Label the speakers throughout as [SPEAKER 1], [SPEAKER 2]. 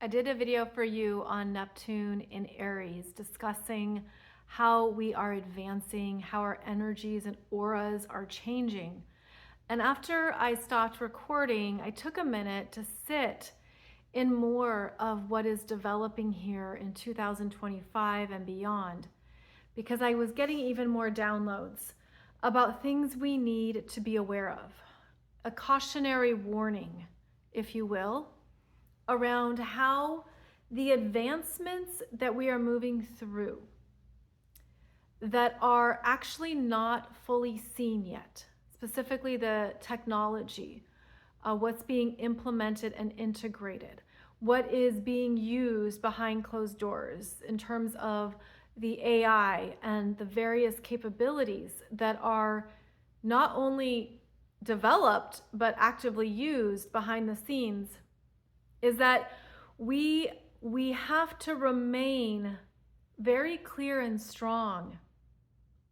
[SPEAKER 1] I did a video for you on Neptune in Aries discussing how we are advancing, how our energies and auras are changing. And after I stopped recording, I took a minute to sit in more of what is developing here in 2025 and beyond, because I was getting even more downloads about things we need to be aware of. A cautionary warning, if you will, around how the advancements that we are moving through that are actually not fully seen yet, specifically the technology, what's being implemented and integrated, what is being used behind closed doors in terms of the AI and the various capabilities that are not only developed but actively used behind the scenes, is that we have to remain very clear and strong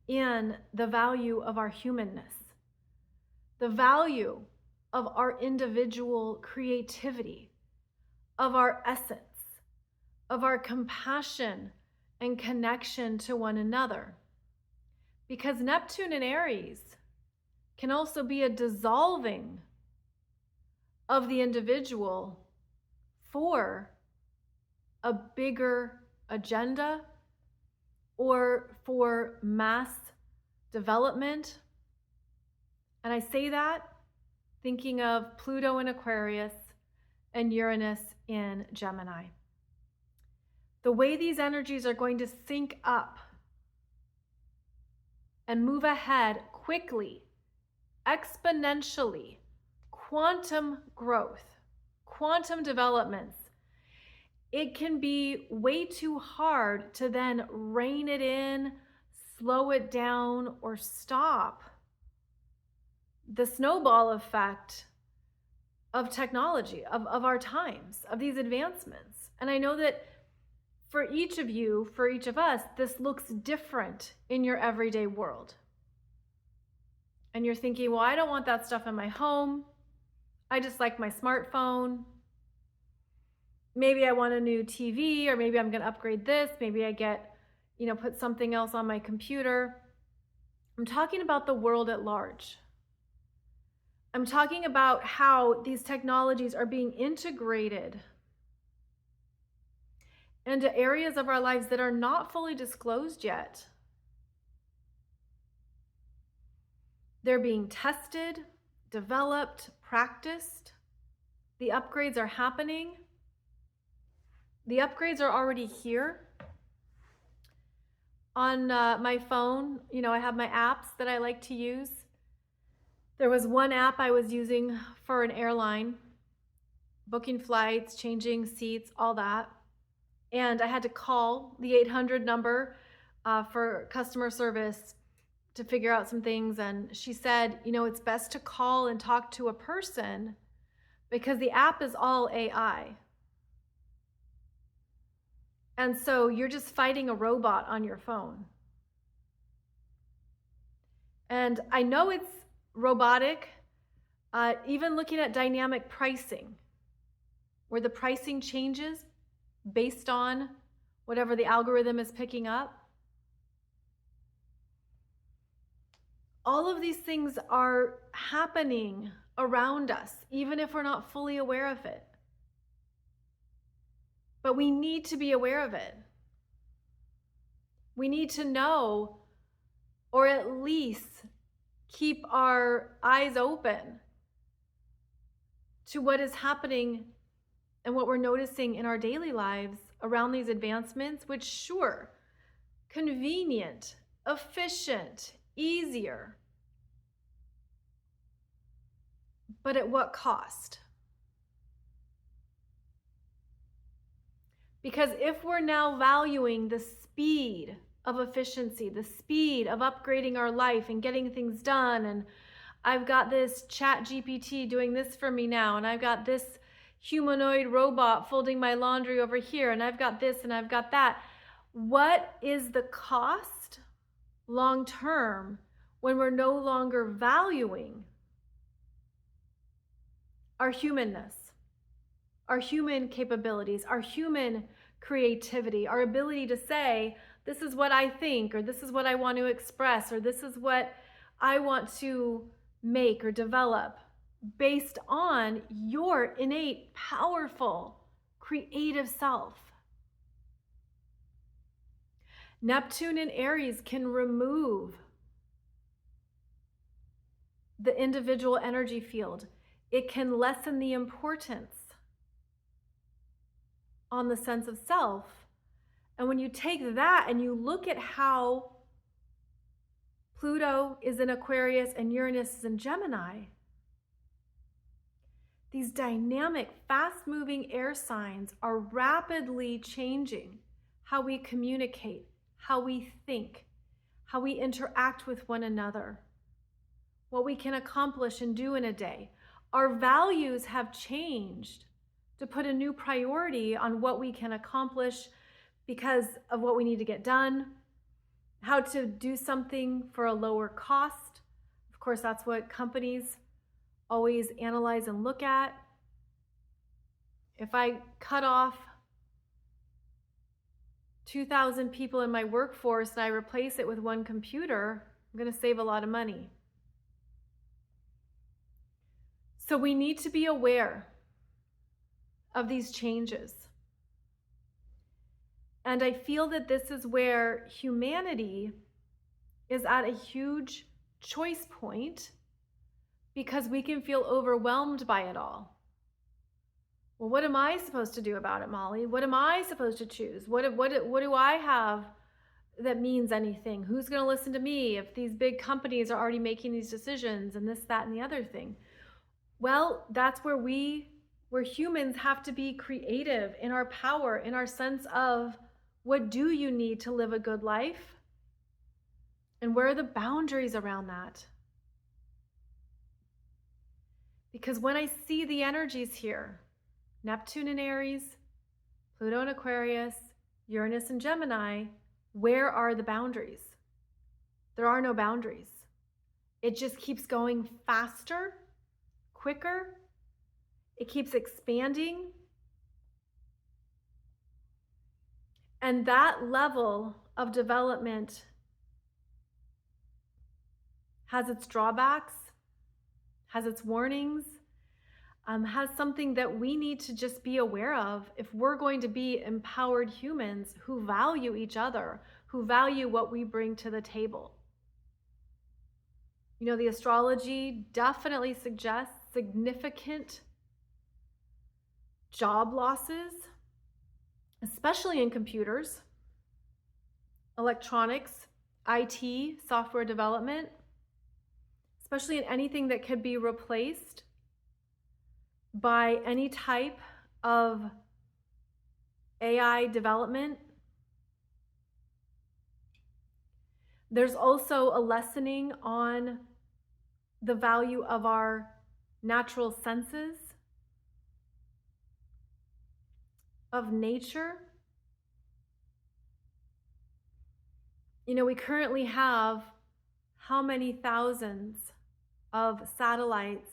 [SPEAKER 1] in the value of our humanness, the value of our individual creativity, of our essence, of our compassion and connection to one another. Because Neptune in Aries can also be a dissolving of the individual for a bigger agenda or for mass development. And I say that thinking of Pluto in Aquarius and Uranus in Gemini. The way these energies are going to sync up and move ahead quickly, exponentially, quantum growth, quantum developments, it can be way too hard to then rein it in, slow it down, or stop the snowball effect of technology, of our times, of these advancements. And I know that for each of you, for each of us, this looks different in your everyday world. And you're thinking, well, I don't want that stuff in my home. I just like my smartphone. Maybe I want a new TV, or maybe I'm going to upgrade this. Maybe I get, put something else on my computer. I'm talking about the world at large. I'm talking about how these technologies are being integrated into areas of our lives that are not fully disclosed yet. They're being tested, developed, practiced. The upgrades are happening. The upgrades are already here. On my phone, I have my apps that I like to use. There was one app I was using for an airline, booking flights, changing seats, all that. And I had to call the 800 number for customer service to figure out some things. And she said, it's best to call and talk to a person because the app is all AI. And so you're just fighting a robot on your phone. And I know it's robotic, even looking at dynamic pricing, where the pricing changes based on whatever the algorithm is picking up. All of these things are happening around us, even if we're not fully aware of it. But we need to be aware of it. We need to know, or at least keep our eyes open to what is happening and what we're noticing in our daily lives around these advancements, which sure, convenient, efficient, easier. But at what cost? Because if we're now valuing the speed of efficiency, the speed of upgrading our life and getting things done, and I've got this chat GPT doing this for me now, and I've got this humanoid robot folding my laundry over here, and I've got this and I've got that. What is the cost long term when we're no longer valuing our humanness, our human capabilities, our human creativity, our ability to say, this is what I think, or this is what I want to express, or this is what I want to make or develop based on your innate, powerful, creative self. Neptune in Aries can remove the individual energy field. It can lessen the importance on the sense of self. And when you take that and you look at how Pluto is in Aquarius and Uranus is in Gemini, these dynamic, fast-moving air signs are rapidly changing how we communicate, how we think, how we interact with one another, what we can accomplish and do in a day. Our values have changed to put a new priority on what we can accomplish because of what we need to get done, how to do something for a lower cost. Of course, that's what companies always analyze and look at. If I cut off 2,000 people in my workforce and I replace it with one computer, I'm going to save a lot of money. So we need to be aware of these changes. And I feel that this is where humanity is at a huge choice point, because we can feel overwhelmed by it all. Well, what am I supposed to do about it, Molly? What am I supposed to choose? What do I have that means anything? Who's going to listen to me if these big companies are already making these decisions and this, that, and the other thing? Well, that's where humans have to be creative in our power, in our sense of what do you need to live a good life? And where are the boundaries around that? Because when I see the energies here, Neptune in Aries, Pluto in Aquarius, Uranus in Gemini, where are the boundaries? There are no boundaries. It just keeps going faster, quicker. It keeps expanding. And that level of development has its drawbacks, has its warnings, has something that we need to just be aware of if we're going to be empowered humans who value each other, who value what we bring to the table. You know, the astrology definitely suggests significant job losses, especially in computers, electronics, IT, software development, especially in anything that could be replaced by any type of AI development. There's also a lessening on the value of our natural senses, of nature. You know, we currently have how many thousands of satellites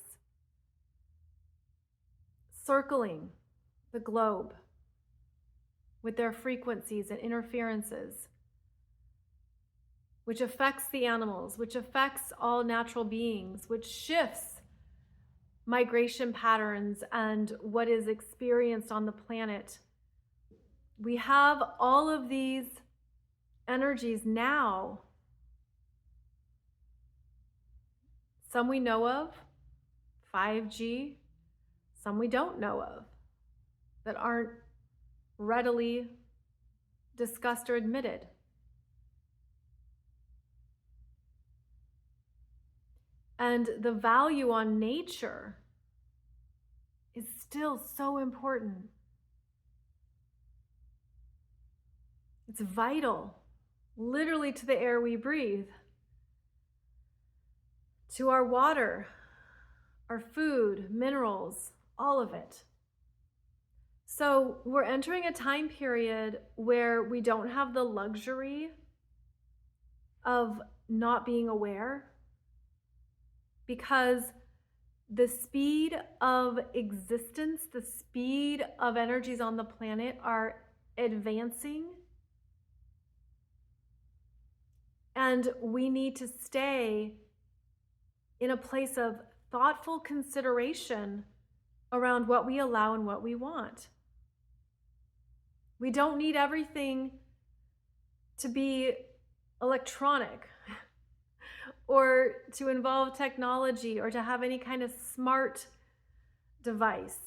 [SPEAKER 1] circling the globe with their frequencies and interferences, which affects the animals, which affects all natural beings, which shifts migration patterns and what is experienced on the planet. We have all of these energies now. Some we know of, 5G, some we don't know of, that aren't readily discussed or admitted. And the value on nature is still so important. It's vital, literally, to the air we breathe, to our water, our food, minerals, all of it. So we're entering a time period where we don't have the luxury of not being aware, because the speed of existence, the speed of energies on the planet are advancing. And we need to stay in a place of thoughtful consideration around what we allow and what we want. We don't need everything to be electronic or to involve technology or to have any kind of smart device.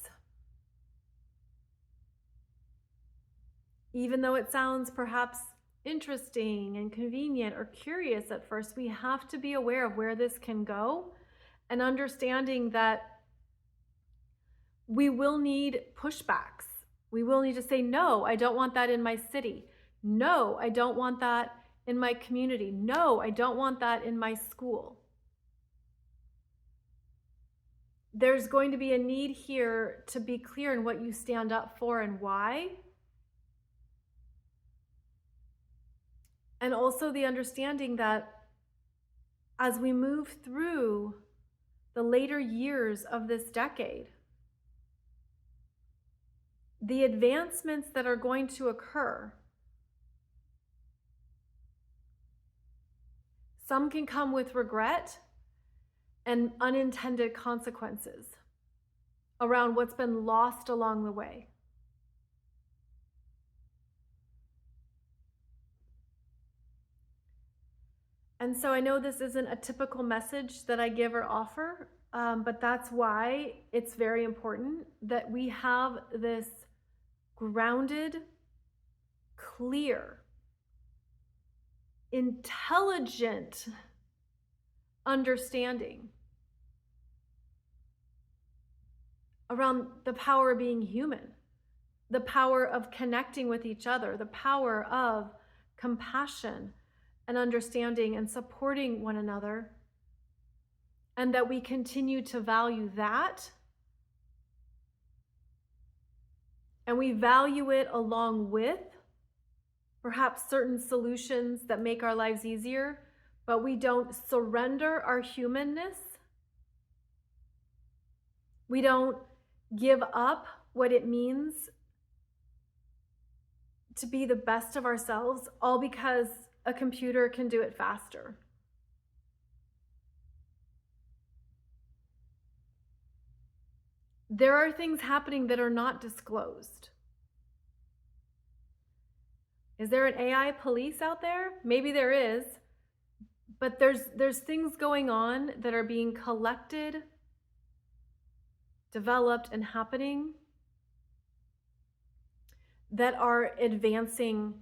[SPEAKER 1] Even though it sounds perhaps interesting and convenient or curious at first, we have to be aware of where this can go and understanding that we will need pushbacks. We will need to say, no, I don't want that in my city. No, I don't want that in my community. No, I don't want that in my school. There's going to be a need here to be clear in what you stand up for and why. And also the understanding that as we move through the later years of this decade, the advancements that are going to occur, some can come with regret and unintended consequences around what's been lost along the way. And so I know this isn't a typical message that I give or offer, but that's why it's very important that we have this grounded, clear, intelligent understanding around the power of being human, the power of connecting with each other, the power of compassion and understanding and supporting one another, and that we continue to value that. And we value it along with perhaps certain solutions that make our lives easier, but we don't surrender our humanness. We don't give up what it means to be the best of ourselves, all because a computer can do it faster. There are things happening that are not disclosed. Is there an AI police out there? Maybe there is, but there's things going on that are being collected, developed, and happening that are advancing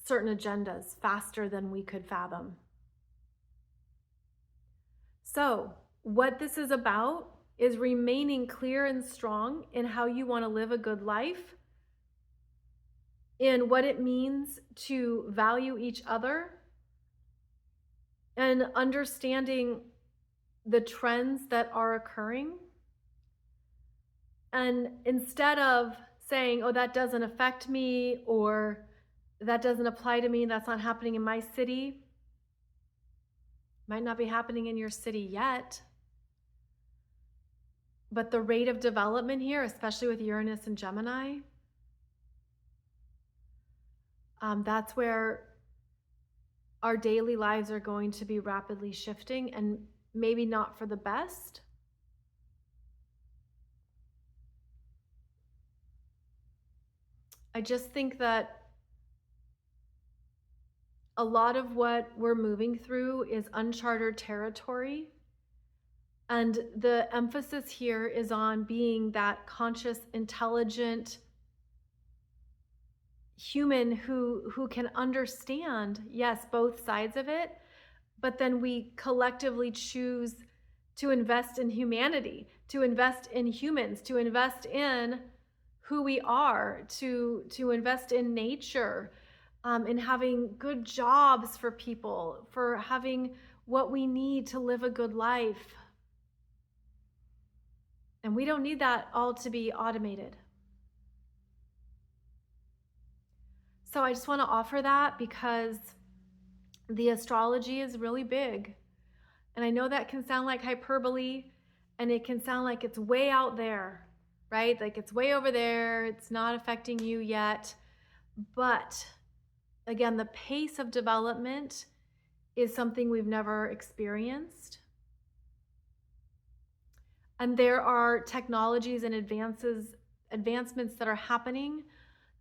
[SPEAKER 1] certain agendas faster than we could fathom. So, what this is about is remaining clear and strong in how you want to live a good life, in what it means to value each other, and understanding the trends that are occurring. And instead of saying, oh, that doesn't affect me, or that doesn't apply to me, that's not happening in my city, might not be happening in your city yet. But the rate of development here, especially with Uranus and Gemini, that's where our daily lives are going to be rapidly shifting, and maybe not for the best. I just think that a lot of what we're moving through is uncharted territory. And the emphasis here is on being that conscious, intelligent human who can understand, yes, both sides of it, but then we collectively choose to invest in humanity, to invest in humans, to invest in who we are, to invest in nature, in having good jobs for people, for having what we need to live a good life. And we don't need that all to be automated. So I just want to offer that because the astrology is really big. And I know that can sound like hyperbole, and it can sound like it's way out there, right? Like it's way over there, it's not affecting you yet. But again, the pace of development is something we've never experienced. And there are technologies and advancements that are happening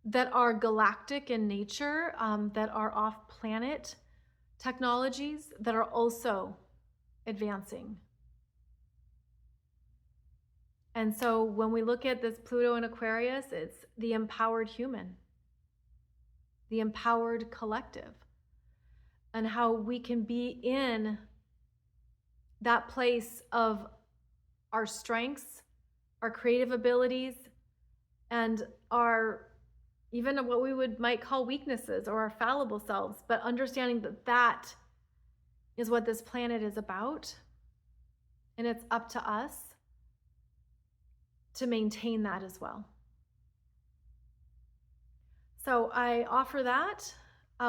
[SPEAKER 1] that are galactic in nature, that are off-planet technologies that are also advancing. And so when we look at this Pluto in Aquarius, it's the empowered human, the empowered collective, and how we can be in that place of our strengths, our creative abilities, and our even what we might call weaknesses or our fallible selves, but understanding that that is what this planet is about. And it's up to us to maintain that as well. So I offer that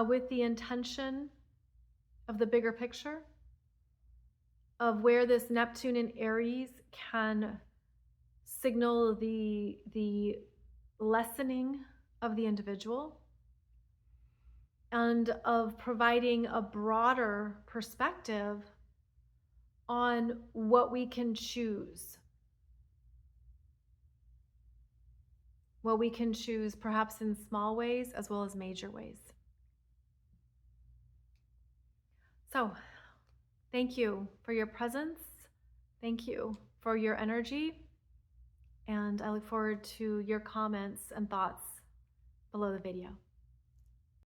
[SPEAKER 1] with the intention of the bigger picture of where this Neptune in Aries can signal the lessening of the individual, and of providing a broader perspective on what we can choose. What we can choose, perhaps in small ways as well as major ways. So, thank you for your presence. Thank you for your energy. And I look forward to your comments and thoughts below the video.